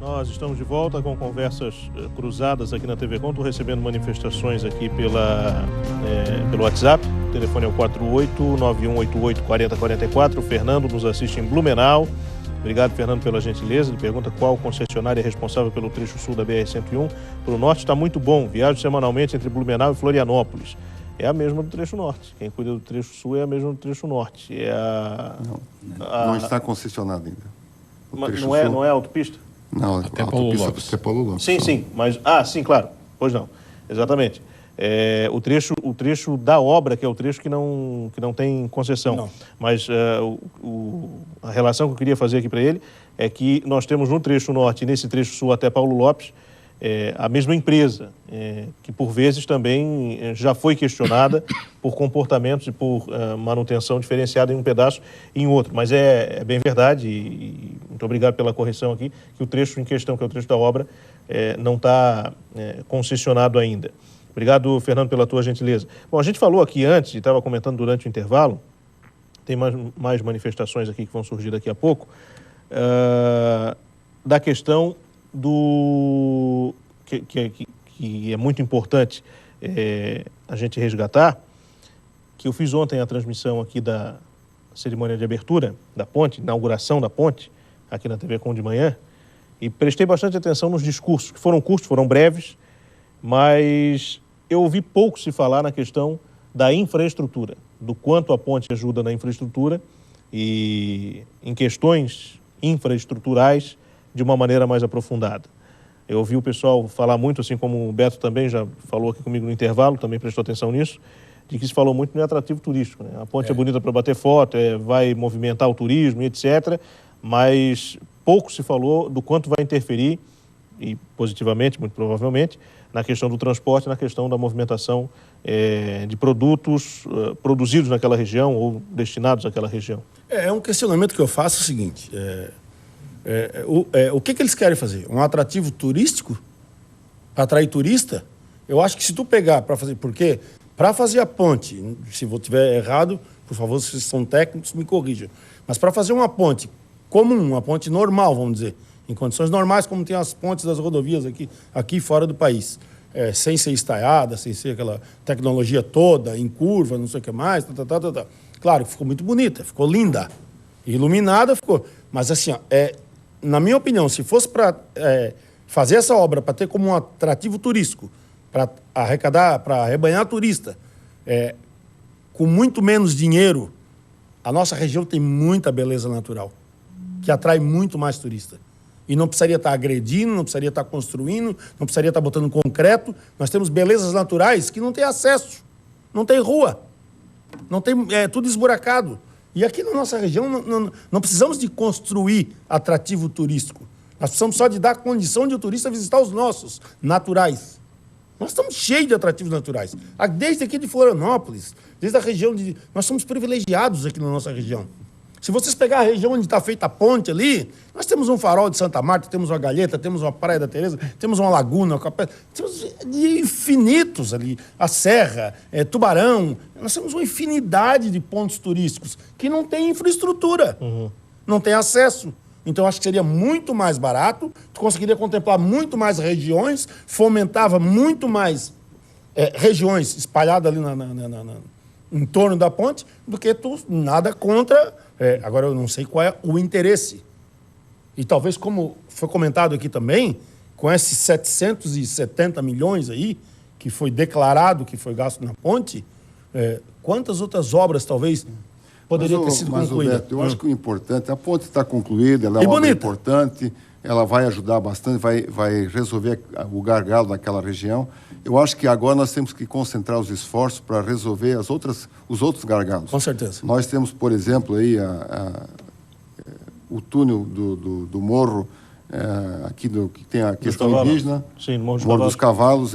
Nós estamos de volta com conversas cruzadas aqui na TV Com. Estou recebendo manifestações aqui pelo WhatsApp. O telefone é o 48-9188-4044. O Fernando nos assiste em Blumenau. Obrigado, Fernando, pela gentileza. Ele pergunta qual concessionária é responsável pelo trecho sul da BR-101. Para o norte está muito bom. Viajo semanalmente entre Blumenau e Florianópolis. É a mesma do trecho norte. Quem cuida do trecho sul é a mesma do trecho norte. Não está concessionado ainda. Não é autopista? Não, até Paulo Lopes. Até Paulo Lopes. Sim, mas... sim, claro. Pois não. Exatamente. O trecho da obra, que é o trecho que não tem concessão. Não. Mas a relação que eu queria fazer aqui para ele é que nós temos no trecho norte e nesse trecho sul até Paulo Lopes a mesma empresa, que por vezes também já foi questionada por comportamentos e por manutenção diferenciada em um pedaço e em outro. Mas é bem verdade, e muito obrigado pela correção aqui, que o trecho em questão, que é o trecho da obra, não está concessionado ainda. Obrigado, Fernando, pela tua gentileza. Bom, a gente falou aqui antes, e estava comentando durante o intervalo, tem mais manifestações aqui que vão surgir daqui a pouco, da questão que é muito importante a gente resgatar, que eu fiz ontem a transmissão aqui da cerimônia de abertura da ponte, inauguração da ponte, aqui na TV Com de manhã, e prestei bastante atenção nos discursos, que foram curtos, foram breves, mas eu ouvi pouco se falar na questão da infraestrutura, do quanto a ponte ajuda na infraestrutura e em questões infraestruturais de uma maneira mais aprofundada. Eu ouvi o pessoal falar muito, assim como o Beto também já falou aqui comigo no intervalo, também prestou atenção nisso, de que se falou muito no atrativo turístico, né? A ponte é bonita para bater foto, vai movimentar o turismo, etc., mas pouco se falou do quanto vai interferir, e positivamente, muito provavelmente, na questão do transporte, na questão da movimentação de produtos produzidos naquela região ou destinados àquela região. É um questionamento que eu faço o seguinte, o que eles querem fazer? Um atrativo turístico? Para atrair turista? Eu acho que se tu pegar para fazer... Porque para fazer a ponte, se eu estiver errado, por favor, se vocês são técnicos, me corrijam. Mas para fazer uma ponte comum, uma ponte normal, vamos dizer, em condições normais, como tem as pontes das rodovias aqui fora do país, sem ser estaiada, sem ser aquela tecnologia toda, em curva, não sei o que mais, Claro que ficou muito bonita, ficou linda, iluminada, ficou... Mas assim, na minha opinião, se fosse para fazer essa obra, para ter como um atrativo turístico, para arrecadar, para arrebanhar turista, com muito menos dinheiro, a nossa região tem muita beleza natural, que atrai muito mais turista. E não precisaria estar agredindo, não precisaria estar construindo, não precisaria estar botando concreto. Nós temos belezas naturais que não tem acesso, não tem rua, não tem, tudo esburacado. E aqui na nossa região não precisamos de construir atrativo turístico. Nós precisamos só de dar condição de o turista visitar os nossos naturais. Nós estamos cheios de atrativos naturais. Desde aqui de Florianópolis, desde a região de... Nós somos privilegiados aqui na nossa região. Se vocês pegar a região onde está feita a ponte ali, nós temos um farol de Santa Marta, temos uma Galheta, temos uma Praia da Teresa, temos uma laguna, temos infinitos ali, a Serra, Tubarão. Nós temos uma infinidade de pontos turísticos que não tem infraestrutura, não tem acesso. Então, acho que seria muito mais barato, tu conseguiria contemplar muito mais regiões, fomentava muito mais regiões espalhadas ali em torno da ponte, do que tu nada contra... agora, eu não sei qual é o interesse. E talvez, como foi comentado aqui também, com esses 770 milhões aí, que foi declarado que foi gasto na ponte, quantas outras obras talvez poderia ter sido concluída? Beto, eu acho que o importante, a ponte está concluída, ela é uma obra importante, ela vai ajudar bastante, vai resolver o gargalo daquela região. Eu acho que agora nós temos que concentrar os esforços para resolver os outros gargalos. Com certeza. Nós temos, por exemplo, aí o túnel do morro, aqui que tem a questão indígena. Sim, Morro dos Cavalos,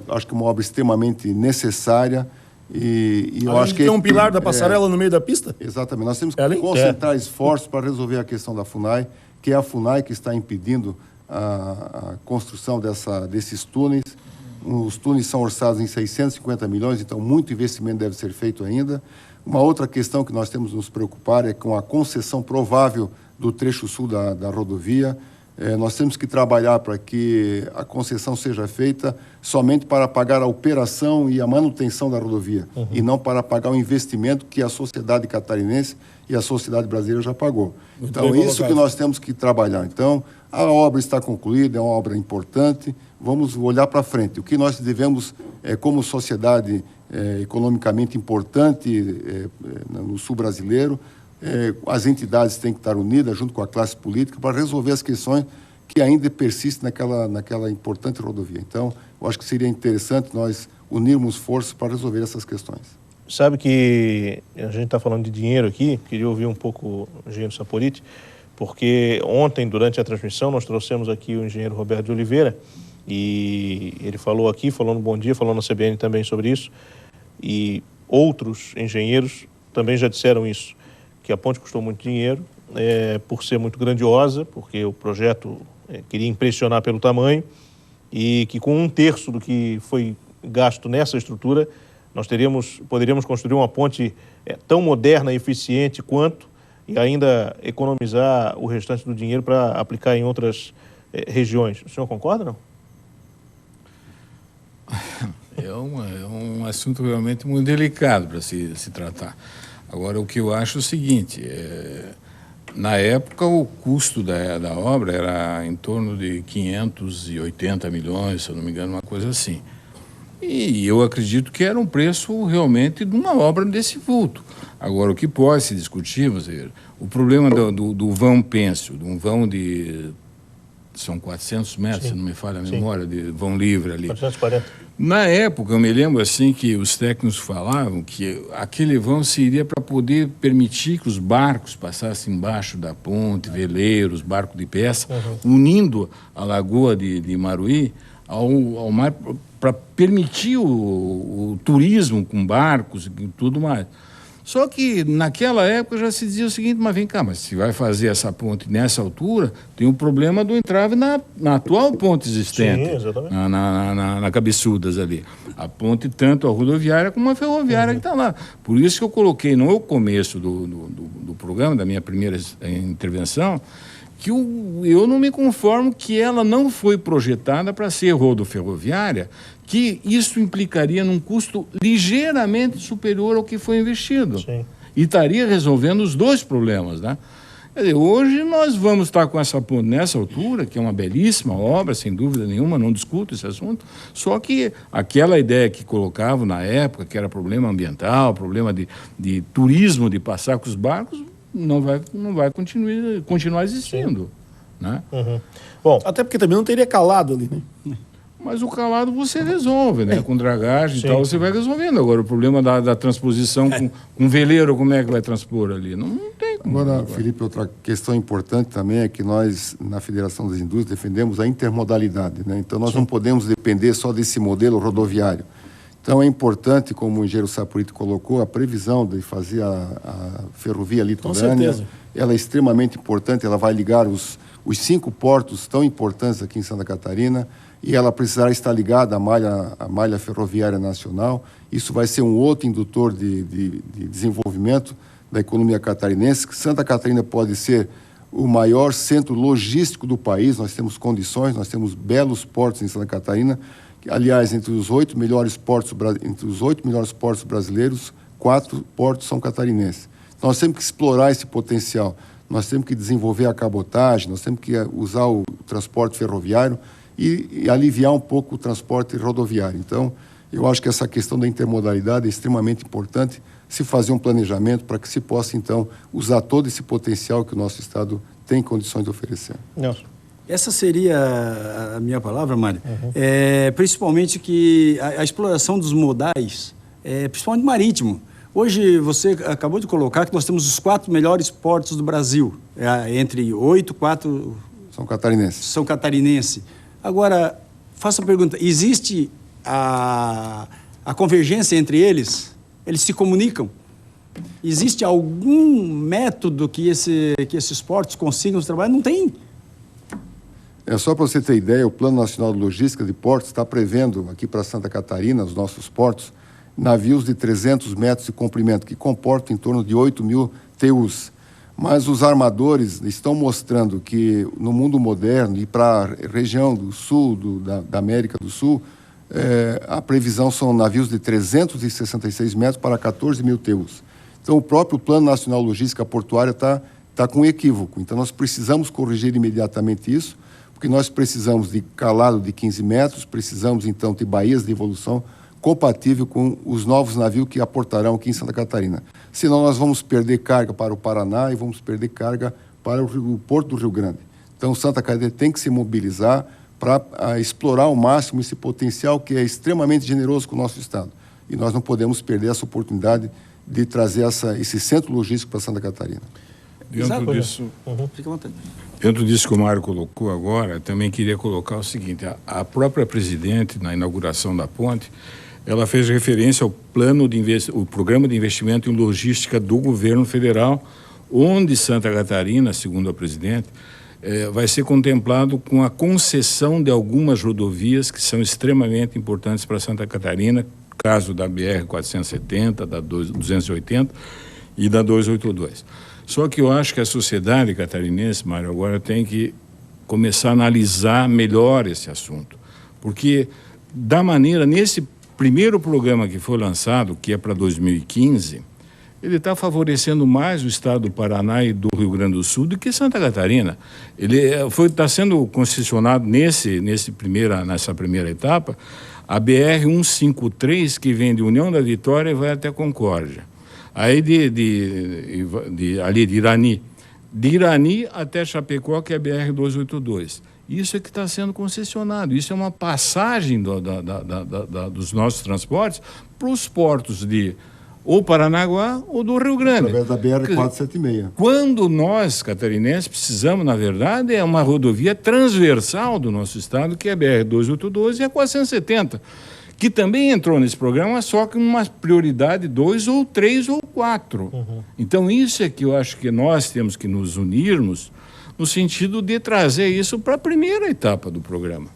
acho que é uma obra extremamente necessária. E eu acho que tem um pilar da passarela no meio da pista? Exatamente. Nós temos que concentrar esforços para resolver a questão da FUNAI, que é a FUNAI que está impedindo a construção desses túneis. Os túneis são orçados em 650 milhões, então muito investimento deve ser feito ainda. Uma outra questão que nós temos que nos preocupar é com a concessão provável do trecho sul da rodovia. Nós temos que trabalhar para que a concessão seja feita somente para pagar a operação e a manutenção da rodovia, e não para pagar o investimento que a sociedade catarinense e a sociedade brasileira já pagou. Então, isso que nós temos que trabalhar. Então, a obra está concluída, é uma obra importante, vamos olhar para frente. O que nós devemos, como sociedade economicamente importante no sul brasileiro, as entidades têm que estar unidas junto com a classe política para resolver as questões que ainda persistem naquela importante rodovia. Então, eu acho que seria interessante nós unirmos forças para resolver essas questões. Sabe que a gente está falando de dinheiro aqui, queria ouvir um pouco o engenheiro Saporiti, porque ontem, durante a transmissão, nós trouxemos aqui o engenheiro Roberto de Oliveira, e ele falou aqui, falou no Bom Dia, falou na CBN também sobre isso, e outros engenheiros também já disseram isso, que a ponte custou muito dinheiro, por ser muito grandiosa, porque o projeto queria impressionar pelo tamanho, e que com 1/3 do que foi gasto nessa estrutura, nós poderíamos construir uma ponte tão moderna e eficiente quanto, e ainda economizar o restante do dinheiro para aplicar em outras regiões. O senhor concorda, não? É um assunto realmente muito delicado para se tratar. Agora, o que eu acho é o seguinte, na época o custo da obra era em torno de 580 milhões, se eu não me engano, uma coisa assim. E eu acredito que era um preço realmente de uma obra desse vulto. Agora, o que pode se discutir, o problema do vão Pênsil, de um vão de... São 400 metros, se não me falha a memória, de vão livre ali. 440. Na época, eu me lembro assim que os técnicos falavam que aquele vão seria para poder permitir que os barcos passassem embaixo da ponte, veleiros, barcos de peça, unindo a lagoa de Maruí ao mar, para permitir o turismo com barcos e tudo mais. Só que naquela época já se dizia o seguinte, mas vem cá, mas se vai fazer essa ponte nessa altura, tem um problema do entrave na atual ponte existente. Sim, exatamente. Na Cabeçudas ali. A ponte, tanto a rodoviária como a ferroviária que está lá. Por isso que eu coloquei no começo do programa, da minha primeira intervenção, que eu não me conformo que ela não foi projetada para ser rodoferroviária, que isso implicaria num custo ligeiramente superior ao que foi investido. Sim. E estaria resolvendo os dois problemas, né? Quer dizer, hoje nós vamos estar com essa ponte nessa altura, que é uma belíssima obra, sem dúvida nenhuma, não discuto esse assunto, só que aquela ideia que colocavam na época, que era problema ambiental, problema de turismo, de passar com os barcos, não vai continuar existindo. Né? Bom, até porque também não teria calado ali, né? Mas o calado você resolve, né? Com dragagem e tal, você vai resolvendo. Agora, o problema da transposição com veleiro, como é que vai transpor ali? Não tem como. Agora, Felipe, outra questão importante também é que nós, na Federação das Indústrias, defendemos a intermodalidade, né? Então, nós não podemos depender só desse modelo rodoviário. Então, é importante, como o engenheiro Saporiti colocou, a previsão de fazer a ferrovia litorânea. Com certeza. Ela é extremamente importante, ela vai ligar os 5 portos tão importantes aqui em Santa Catarina, e ela precisará estar ligada à malha ferroviária nacional. Isso vai ser um outro indutor de desenvolvimento da economia catarinense. Santa Catarina pode ser o maior centro logístico do país, nós temos condições, nós temos belos portos em Santa Catarina. Aliás, entre os 8 melhores portos brasileiros, 4 portos são catarinenses. Nós temos que explorar esse potencial, nós temos que desenvolver a cabotagem, nós temos que usar o transporte ferroviário e aliviar um pouco o transporte rodoviário. Então, eu acho que essa questão da intermodalidade é extremamente importante, se fazer um planejamento para que se possa, então, usar todo esse potencial que o nosso Estado tem condições de oferecer. Nelson. Essa seria a minha palavra, Mário. Principalmente que a exploração dos modais, principalmente marítimo. Hoje, você acabou de colocar que nós temos os 4 melhores portos do Brasil. Entre 8, 4... São catarinenses. São catarinenses. Agora, faço a pergunta, existe a convergência entre eles? Eles se comunicam? Existe algum método que esses portos consigam trabalhar? Não tem. Só para você ter ideia, o Plano Nacional de Logística de Portos está prevendo aqui para Santa Catarina, os nossos portos, navios de 300 metros de comprimento, que comportam em torno de 8 mil TEUs. Mas os armadores estão mostrando que no mundo moderno e para a região do sul, da América do Sul, a previsão são navios de 366 metros para 14 mil TEUs. Então, o próprio Plano Nacional Logística Portuária está com equívoco. Então, nós precisamos corrigir imediatamente isso, porque nós precisamos de calado de 15 metros, precisamos, então, de baías de evolução compatível com os novos navios que aportarão aqui em Santa Catarina. Senão, nós vamos perder carga para o Paraná e vamos perder carga para o Porto do Rio Grande. Então, Santa Catarina tem que se mobilizar para explorar ao máximo esse potencial que é extremamente generoso com o nosso Estado. E nós não podemos perder essa oportunidade de trazer esse centro logístico para Santa Catarina. Dentro disso que o Mário colocou agora, também queria colocar o seguinte: a própria presidente, na inauguração da ponte, ela fez referência ao o programa de investimento em logística do governo federal, onde Santa Catarina, segundo a presidente, vai ser contemplado com a concessão de algumas rodovias que são extremamente importantes para Santa Catarina, caso da BR-470, da 280 e da 282. Só que eu acho que a sociedade catarinense, Mário, agora tem que começar a analisar melhor esse assunto. Porque, nesse primeiro programa que foi lançado, que é para 2015, ele está favorecendo mais o estado do Paraná e do Rio Grande do Sul do que Santa Catarina. Ele está sendo concessionado nessa primeira etapa a BR-153, que vem de União da Vitória e vai até Concórdia. Aí ali de Irani. De Irani até Chapecó, que é a BR-282. Isso é que está sendo concessionado. Isso é uma passagem dos nossos transportes para os portos de ou Paranaguá ou do Rio Grande. Através da BR-476. Quando nós, catarinenses, precisamos, na verdade, é uma rodovia transversal do nosso estado, que é a BR-282 e a 470, que também entrou nesse programa, só que uma prioridade 2 ou 3 ou 4. Então, isso é que eu acho que nós temos que nos unirmos no sentido de trazer isso para a primeira etapa do programa.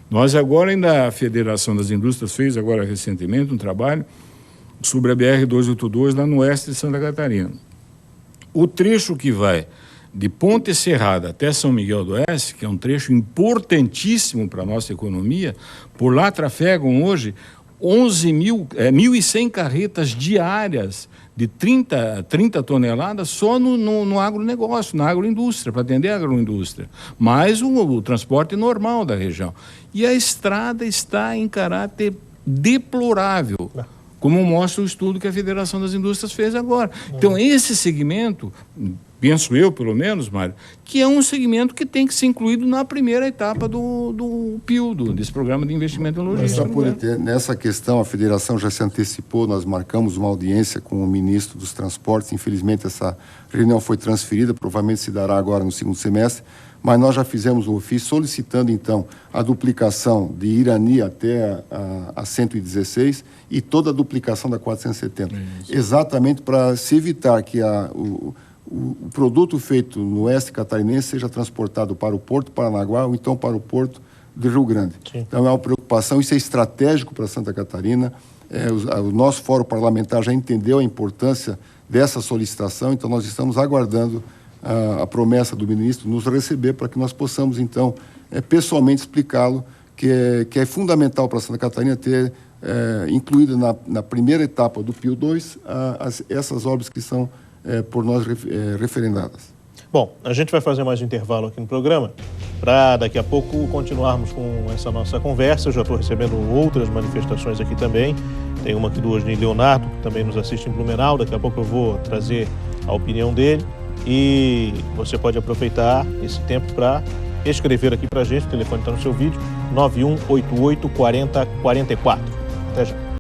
Nós agora, ainda a Federação das Indústrias fez agora recentemente um trabalho sobre a BR-282 lá no oeste de Santa Catarina. O trecho que vai de Ponte Serrada até São Miguel do Oeste, que é um trecho importantíssimo para a nossa economia, por lá trafegam hoje 1.100 carretas diárias de 30 toneladas só no agronegócio, na agroindústria, para atender a agroindústria, mais o transporte normal da região. E a estrada está em caráter deplorável, como mostra o estudo que a Federação das Indústrias fez agora. Então, esse segmento, penso eu, pelo menos, Mário, que é um segmento que tem que ser incluído na primeira etapa do PIL, desse Programa de Investimento em Logística. Nessa questão, a Federação já se antecipou, nós marcamos uma audiência com o ministro dos Transportes, infelizmente essa reunião foi transferida, provavelmente se dará agora no segundo semestre, mas nós já fizemos um ofício solicitando, então, a duplicação de Irani até a 116 e toda a duplicação da 470. Exatamente para se evitar que o produto feito no oeste catarinense seja transportado para o Porto Paranaguá ou então para o Porto do Rio Grande. Sim. Então, é uma preocupação, isso é estratégico para Santa Catarina. O nosso fórum parlamentar já entendeu a importância dessa solicitação, então nós estamos aguardando a promessa do ministro nos receber para que nós possamos, então, pessoalmente explicá-lo que é fundamental para Santa Catarina ter incluído na primeira etapa do PIL 2 essas obras que são por nós referendadas. Bom, a gente vai fazer mais um intervalo aqui no programa para daqui a pouco continuarmos com essa nossa conversa. Eu já estou recebendo outras manifestações aqui também. Tem uma aqui do Osni Leonardo, que também nos assiste em Blumenau. Daqui a pouco eu vou trazer a opinião dele. E você pode aproveitar esse tempo para escrever aqui para a gente. O telefone está no seu vídeo, 9188 4044. Até já.